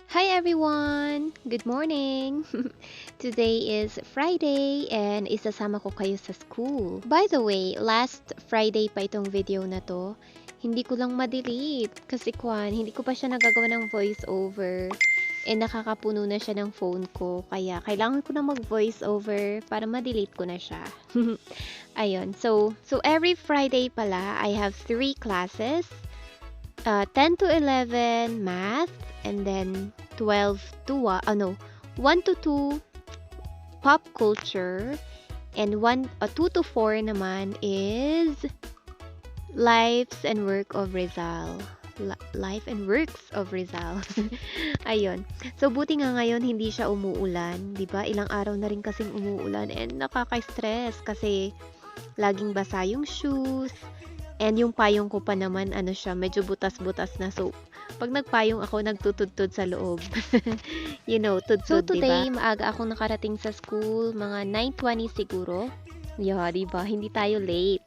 Hi everyone! Good morning! Today is Friday and isasama ko kayo sa school. By the way, last Friday pa itong video na to. Hindi ko lang ma-delete kasi hindi ko pa siya nagagawa ng voice over. Nakakapuno na siya ng phone ko. Kaya kailangan ko na mag-voice over para ma-delete ko na siya. Ayun. So every Friday pala, I have 3 classes. 10 to 11 math, and then 12 to 1 to 2 pop culture, and 2 to 4 naman is lives and work of Rizal. Life and works of Rizal. Ayun. So buti nga ngayon hindi siya umuulan, 'di ba? Ilang araw na rin kasing umuulan and nakaka-stress kasi laging basa yung shoes. And yung payong ko pa naman, siya, medyo butas-butas na. So, pag nagpayong ako, nagtutudtod sa loob. Tudtod, so, today, diba? Maaga akong nakarating sa school, mga 9:20 siguro. Yeah, diba? Hindi tayo late.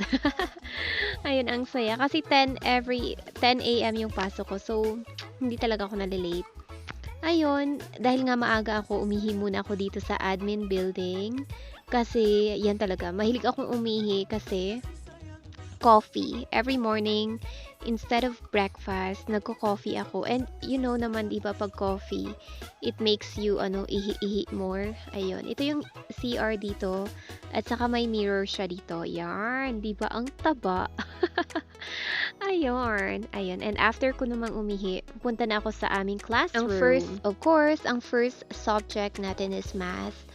Ayun, ang saya. Kasi 10 a.m. yung pasok ko. So, hindi talaga ako nalilate. Ayun, dahil nga maaga ako, umihi muna ako dito sa admin building. Kasi, yan talaga. Mahilig akong umihi kasi coffee. Every morning, instead of breakfast, nagko-coffee ako. And you know naman, di ba, pag coffee, it makes you, ihi-ihi more. Ayun. Ito yung CR dito. At saka may mirror siya dito. Yarn. Di ba, ang taba. Ayun. Ayun. And after ko namang umihi, punta na ako sa aming classroom. Ang first subject natin is math.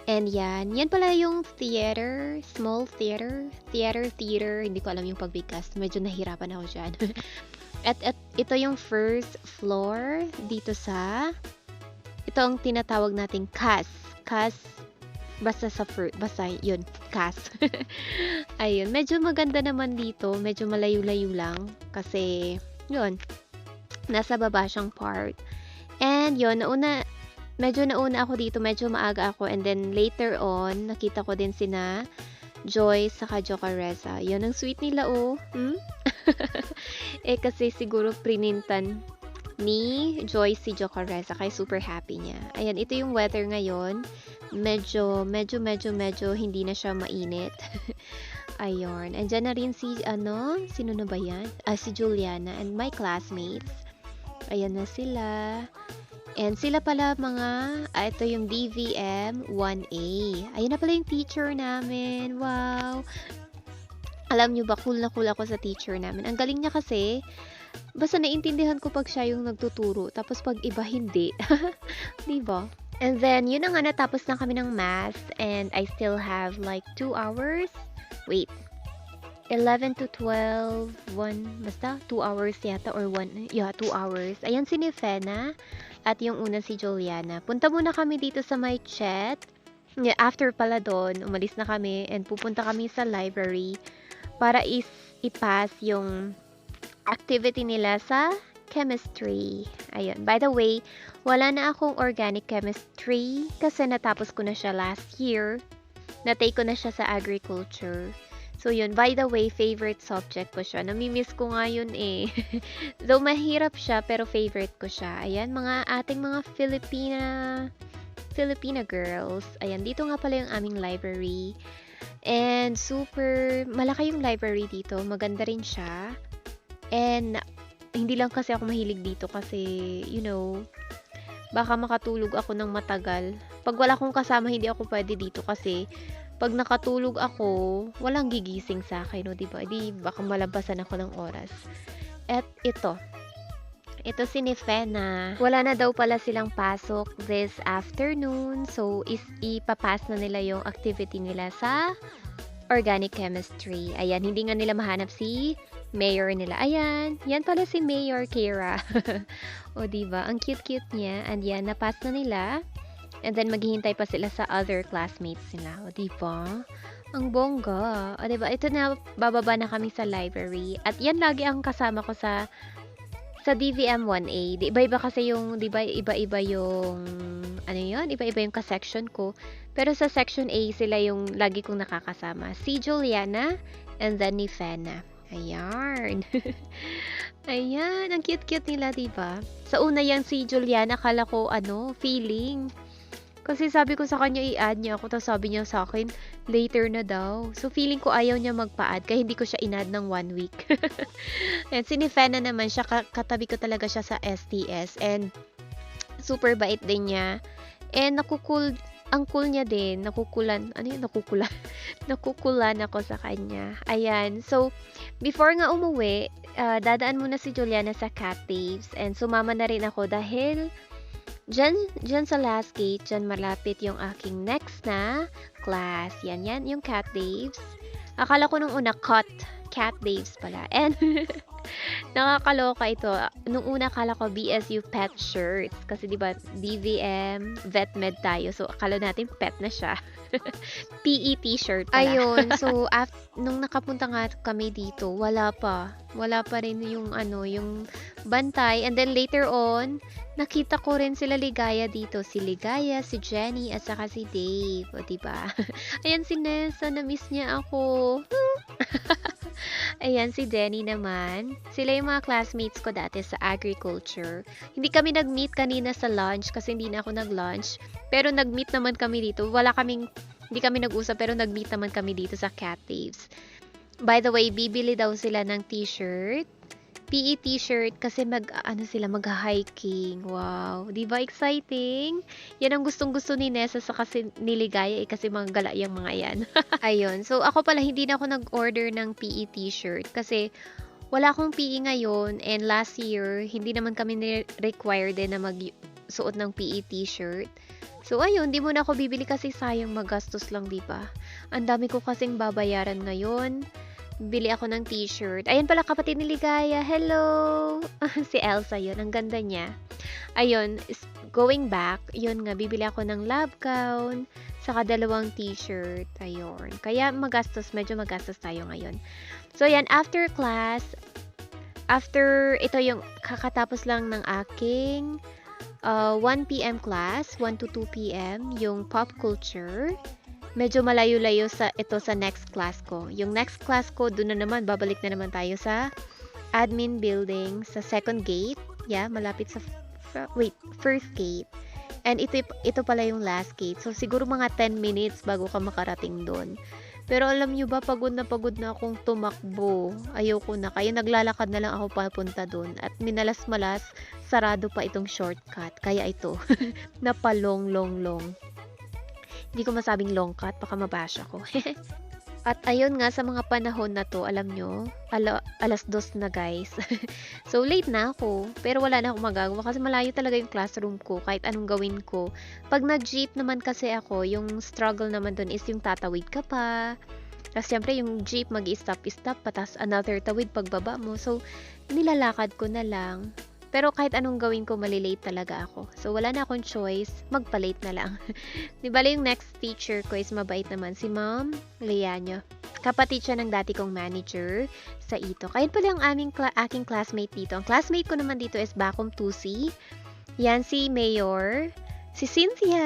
And yan pala yung theater, small theater, hindi ko alam yung pagbigkas, medyo nahirapan ako dyan. at ito yung first floor dito ito ang tinatawag nating CAS, basta yun, CAS. Ayun, medyo maganda naman dito, medyo malayo-layo lang, kasi yun, nasa baba siyang part. And yun, medyo nauna ako dito, medyo maaga ako, and then later on, nakita ko din sina Joy saka Jocareza. Yun, ang sweet nila, oh. Kasi siguro prinintan ni Joy si Jocareza, kaya super happy niya. Ayan, ito yung weather ngayon. Medyo hindi na siya mainit. Ayun, andyan na rin sino na ba yan? Si Juliana and my classmates. Ayan na sila. And sila pala ito yung DVM 1A. Ayun na pala yung teacher namin. Wow! Alam nyo ba, cool na cool ako sa teacher namin. Ang galing niya kasi, basta naintindihan ko pag siya yung nagtuturo. Tapos pag iba, hindi. Diba? And then, yun na nga, natapos na kami ng math. And I still have like 2 hours. Wait. 11 to 12, 1, basta 2 hours yata or 1, 2 hours. Ayan si Nifena at yung una si Juliana. Punta muna kami dito sa my chat. After pala doon, umalis na kami and pupunta kami sa library para i-pass yung activity nila sa chemistry. Ayun. By the way, wala na akong organic chemistry kasi natapos ko na siya last year. Na-take ko na siya sa agriculture. So yun, by the way, favorite subject ko siya. Namimiss ko nga yun eh. Though mahirap siya, pero favorite ko siya. Ayan, ating mga Filipina girls. Ayan, dito nga pala yung aming library. And super malaki yung library dito. Maganda rin siya. And hindi lang kasi ako mahilig dito kasi, baka makatulog ako ng matagal. Pag wala akong kasama, hindi ako pwede dito kasi pag nakatulog ako, walang gigising sa akin, no, diba? Di baka malabasan ako ng oras. At ito si Nifena. Wala na daw pala silang pasok this afternoon, so ipapass na nila yung activity nila sa organic chemistry. Ayan, hindi nga nila mahanap si mayor nila. Ayan, yan pala si Mayor Kira. O diba? Ang cute-cute niya. And yan, napass na nila. And then, maghihintay pa sila sa other classmates nila. O, diba? Ang bongga. O, diba? Ito na, bababa na kami sa library. At yan lagi ang kasama ko sa DVM 1A. Iba-iba kasi yung, diba, iba-iba yung, iba-iba yung ka-section ko. Pero sa section A, sila yung lagi kong nakakasama. Si Juliana, and then ni Fena. Ayan. Ayan, ang cute-cute nila, 'di ba? Sa una yan si Juliana akala ko ano, feeling. Kasi sabi ko sa kanya i-add niya ako, tapos sabi niya sa akin, later na daw. So feeling ko ayaw niya magpa-add, kaya hindi ko siya in-add ng 1 week. And si Nifena naman siya, katabi ko talaga siya sa STS. And super bait din niya. And ang cool niya din, nakukulan, ano yun, nakukulan, nakukulan ako sa kanya. Ayan, so, before nga umuwi, dadaan muna si Juliana sa Cat Caves, and sumama na rin ako dahil, dyan sa last gate, dyan malapit yung aking next na class. Yan, yung Cat Caves. Akala ko nung una, Cat Caves pala. And, nakakaloka ito. Nung una akala ko BSU pet shirts kasi 'di ba DVM, vet med tayo. So akala natin pet na siya. PE t-shirt pala. Ayun. So nung nakapunta nga kami dito, wala pa. Wala pa rin yung yung bantay. And then later on, nakita ko rin sila Ligaya dito. Si Ligaya, si Jenny, at saka si Dave. O, diba? Ayan si Nessa, na-miss niya ako. Ayan, si Jenny naman. Sila yung mga classmates ko dati sa agriculture. Hindi kami nag-meet kanina sa lunch kasi hindi na ako nag-lunch. Pero nag-meet naman kami dito. Hindi kami nag-usap pero nag-meet naman kami dito sa Cat Caves. By the way, bibili daw sila ng t-shirt. PE t-shirt kasi mag-hiking. Wow, 'di ba exciting? Yan ang gustong-gusto ni Nessa sa kasi niligaya kasi mga gala yung mga yan. Ayun. So ako pala hindi na ako nag-order ng PE t-shirt kasi wala akong PE ngayon, and last year hindi naman kami required din na magsuot ng PE t-shirt. So ayun, di mo na ako bibili kasi sayang magastos lang, 'di ba? Ang dami ko kasing babayaran ngayon. Bili ako ng t-shirt. Ayan pala kapatid ni Ligaya. Hello! Si Elsa yun. Ang ganda niya. Ayun, going back, yun nga, bibili ako ng lab gown, saka 2 t-shirt. Ayun. Kaya medyo magastos tayo ngayon. So, yan, after class, ito yung kakatapos lang ng aking 1 p.m. class, 1 to 2 p.m., yung pop culture. Medyo malayo-layo sa next class ko. Yung next class ko, doon na naman, babalik na naman tayo sa admin building, sa second gate. Yeah, malapit sa, first gate. And ito pala yung last gate. So, siguro mga 10 minutes bago ka makarating doon. Pero alam nyo ba, pagod na akong tumakbo. Ayoko na. Kaya naglalakad na lang ako papunta doon. At minalas-malas, sarado pa itong shortcut. Kaya ito, napalong. Hindi ko masabing long cut, baka mabash ako. At ayun nga, sa mga panahon na to, alam nyo, 2:00 na guys. So, late na ako. Pero wala na akong magagawa kasi malayo talaga yung classroom ko, kahit anong gawin ko. Pag nag-jeep naman kasi ako, yung struggle naman dun is yung tatawid ka pa. Tapos syempre yung jeep mag-stop pa, tapos another tawid pagbaba mo. So, nilalakad ko na lang. Pero kahit anong gawin ko, malilate talaga ako. So, wala na akong choice. Magpa-late na lang. Di ba yung next teacher ko is mabait naman. Si Ma'am Leanyo. Kapatid siya ng dati kong manager sa Ito. Kaya pala yung aking classmate dito. Ang classmate ko naman dito is Bakom Tusi. Yan si Mayor. Si Cynthia.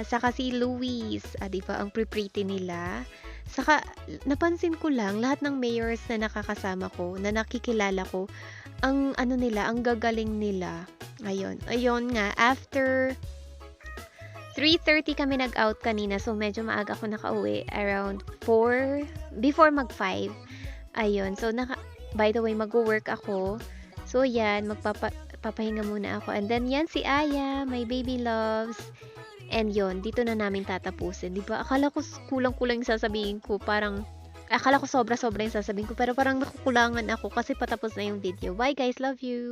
Saka si Luis. Di ba? Ang pretty nila. Saka, napansin ko lang, lahat ng mayors na nakakasama ko, na nakikilala ko, ang gagaling nila. Ayun nga, after 3:30 kami nag-out kanina, so medyo maaga ako nakauwi, around 4, before mag-5. Ayun, so by the way, mag-work ako. So yan, magpapahinga muna ako. And then yan si Aya, my baby loves. And yon, dito na namin tatapusin. Di ba? Akala ko kulang-kulang yung sasabihin ko. Akala ko sobra-sobra yung sasabihin ko. Pero parang nakukulangan ako kasi patapos na yung video. Bye guys, love you!